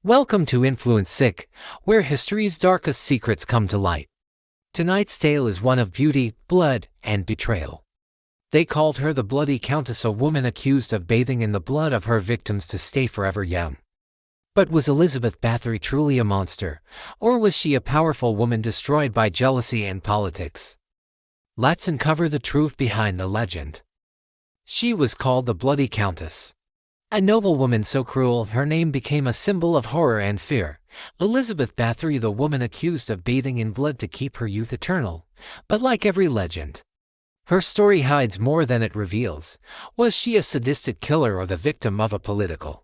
Welcome to InfluenceSyc, where history's darkest secrets come to light. Tonight's tale is one of beauty, blood, and betrayal. They called her the Bloody Countess, a woman accused of bathing in the blood of her victims to stay forever young. But was Elizabeth Báthory truly a monster, or was she a powerful woman destroyed by jealousy and politics? Let's uncover the truth behind the legend. She was called the Bloody Countess. A noble woman so cruel her name became a symbol of horror and fear. Elizabeth Báthory, the woman accused of bathing in blood to keep her youth eternal. But like every legend, her story hides more than it reveals. Was she a sadistic killer or the victim of a political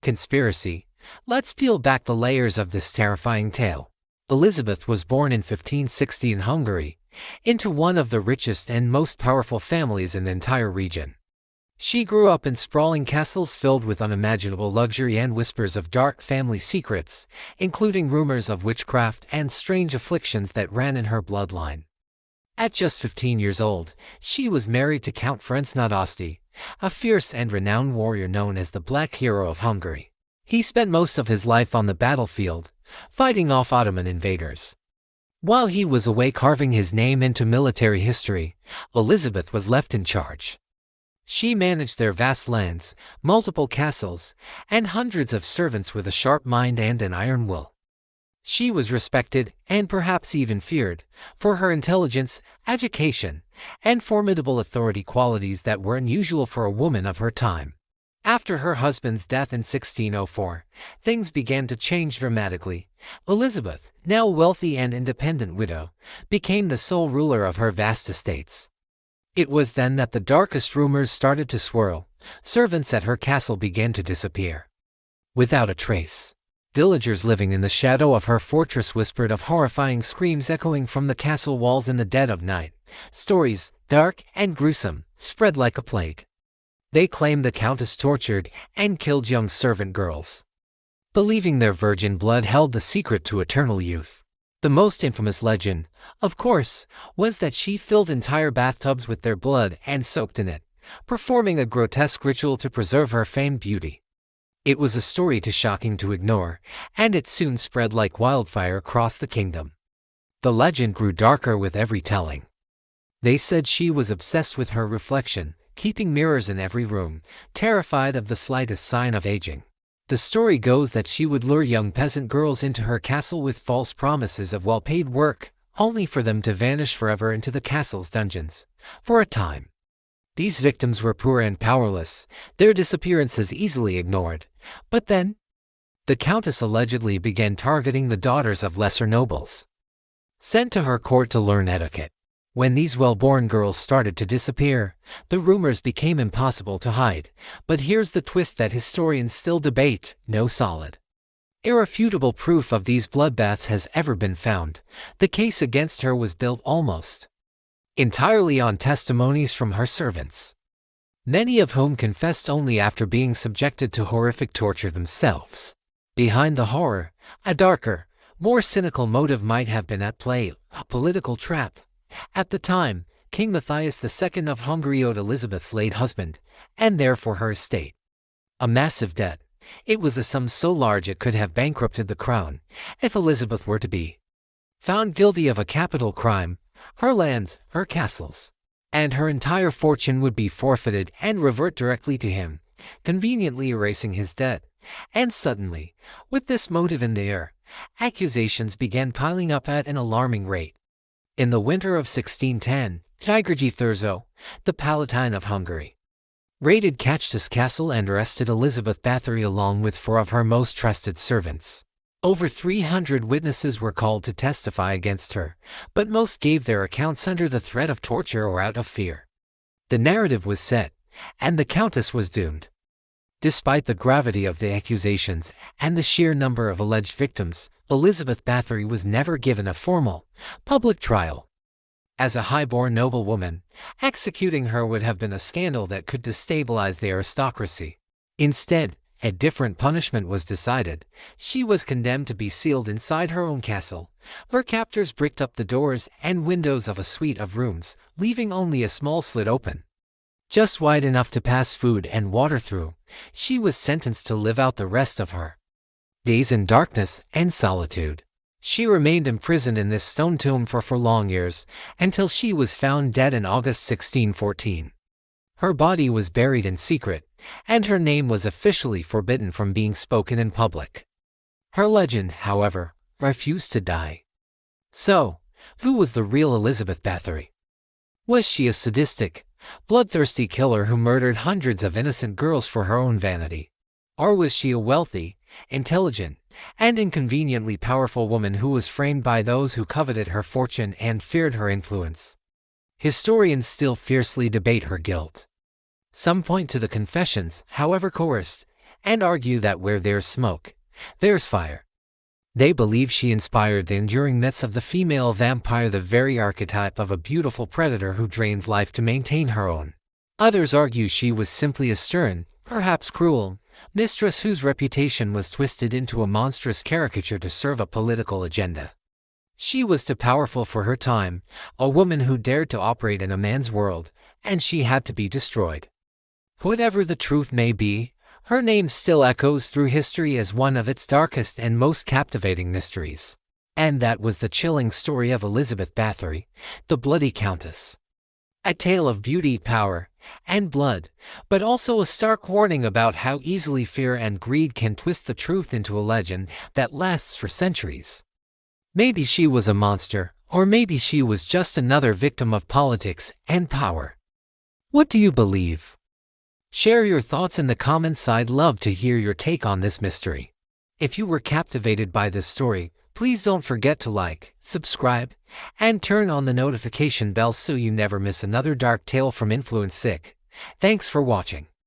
conspiracy? Let's peel back the layers of this terrifying tale. Elizabeth was born in 1560 in Hungary, into one of the richest and most powerful families in the entire region. She grew up in sprawling castles filled with unimaginable luxury and whispers of dark family secrets, including rumors of witchcraft and strange afflictions that ran in her bloodline. At just 15 years old, she was married to Count Ferenc, a fierce and renowned warrior known as the Black Hero of Hungary. He spent most of his life on the battlefield, fighting off Ottoman invaders. While he was away carving his name into military history, Elizabeth was left in charge. She managed their vast lands, multiple castles, and hundreds of servants with a sharp mind and an iron will. She was respected, and perhaps even feared, for her intelligence, education, and formidable authority, qualities that were unusual for a woman of her time. After her husband's death in 1604, things began to change dramatically. Elizabeth, now a wealthy and independent widow, became the sole ruler of her vast estates. It was then that the darkest rumors started to swirl. Servants at her castle began to disappear without a trace. Villagers living in the shadow of her fortress whispered of horrifying screams echoing from the castle walls in the dead of night. Stories, dark and gruesome, spread like a plague. They claimed the Countess tortured and killed young servant girls, believing their virgin blood held the secret to eternal youth. The most infamous legend, of course, was that she filled entire bathtubs with their blood and soaked in it, performing a grotesque ritual to preserve her famed beauty. It was a story too shocking to ignore, and it soon spread like wildfire across the kingdom. The legend grew darker with every telling. They said she was obsessed with her reflection, keeping mirrors in every room, terrified of the slightest sign of aging. The story goes that she would lure young peasant girls into her castle with false promises of well-paid work, only for them to vanish forever into the castle's dungeons. For a time, these victims were poor and powerless, their disappearances easily ignored. But then, the Countess allegedly began targeting the daughters of lesser nobles, sent to her court to learn etiquette. When these well-born girls started to disappear, the rumors became impossible to hide. But here's the twist that historians still debate: no solid, irrefutable proof of these bloodbaths has ever been found. The case against her was built almost entirely on testimonies from her servants, many of whom confessed only after being subjected to horrific torture themselves. Behind the horror, a darker, more cynical motive might have been at play: a political trap. At the time, King Matthias II of Hungary owed Elizabeth's late husband, and therefore her estate, a massive debt. It was a sum so large it could have bankrupted the crown. If Elizabeth were to be found guilty of a capital crime, her lands, her castles, and her entire fortune would be forfeited and revert directly to him, conveniently erasing his debt. And suddenly, with this motive in the air, accusations began piling up at an alarming rate. In the winter of 1610, Tigris Thurzo, the Palatine of Hungary, raided Countess castle and arrested Elizabeth Báthory along with 4 of her most trusted servants. Over 300 witnesses were called to testify against her, but most gave their accounts under the threat of torture or out of fear. The narrative was set, and the Countess was doomed. Despite the gravity of the accusations and the sheer number of alleged victims, Elizabeth Báthory was never given a formal, public trial. As a high-born noblewoman, executing her would have been a scandal that could destabilize the aristocracy. Instead, a different punishment was decided. She was condemned to be sealed inside her own castle. Her captors bricked up the doors and windows of a suite of rooms, leaving only a small slit open, just wide enough to pass food and water through. She was sentenced to live out the rest of her Days in darkness and solitude. She remained imprisoned in this stone tomb for long years, until she was found dead in August 1614. Her body was buried in secret, and her name was officially forbidden from being spoken in public. Her legend, however, refused to die. So, who was the real Elizabeth Báthory? Was she a sadistic, bloodthirsty killer who murdered hundreds of innocent girls for her own vanity? Or was she a wealthy, intelligent, and inconveniently powerful woman who was framed by those who coveted her fortune and feared her influence? Historians still fiercely debate her guilt. Some point to the confessions, however coerced, and argue that where there's smoke, there's fire. They believe she inspired the enduring myths of the female vampire, the very archetype of a beautiful predator who drains life to maintain her own. Others argue she was simply a stern, perhaps cruel, mistress whose reputation was twisted into a monstrous caricature to serve a political agenda. She was too powerful for her time, a woman who dared to operate in a man's world, and she had to be destroyed. Whatever the truth may be, her name still echoes through history as one of its darkest and most captivating mysteries. And that was the chilling story of Elizabeth Báthory, the Bloody Countess. A tale of beauty, power, and blood, but also a stark warning about how easily fear and greed can twist the truth into a legend that lasts for centuries. Maybe she was a monster, or maybe she was just another victim of politics and power. What do you believe? Share your thoughts in the comments. I'd love to hear your take on this mystery. If you were captivated by this story, please don't forget to like, subscribe, and turn on the notification bell so you never miss another dark tale from InfluenceSyc. Thanks for watching.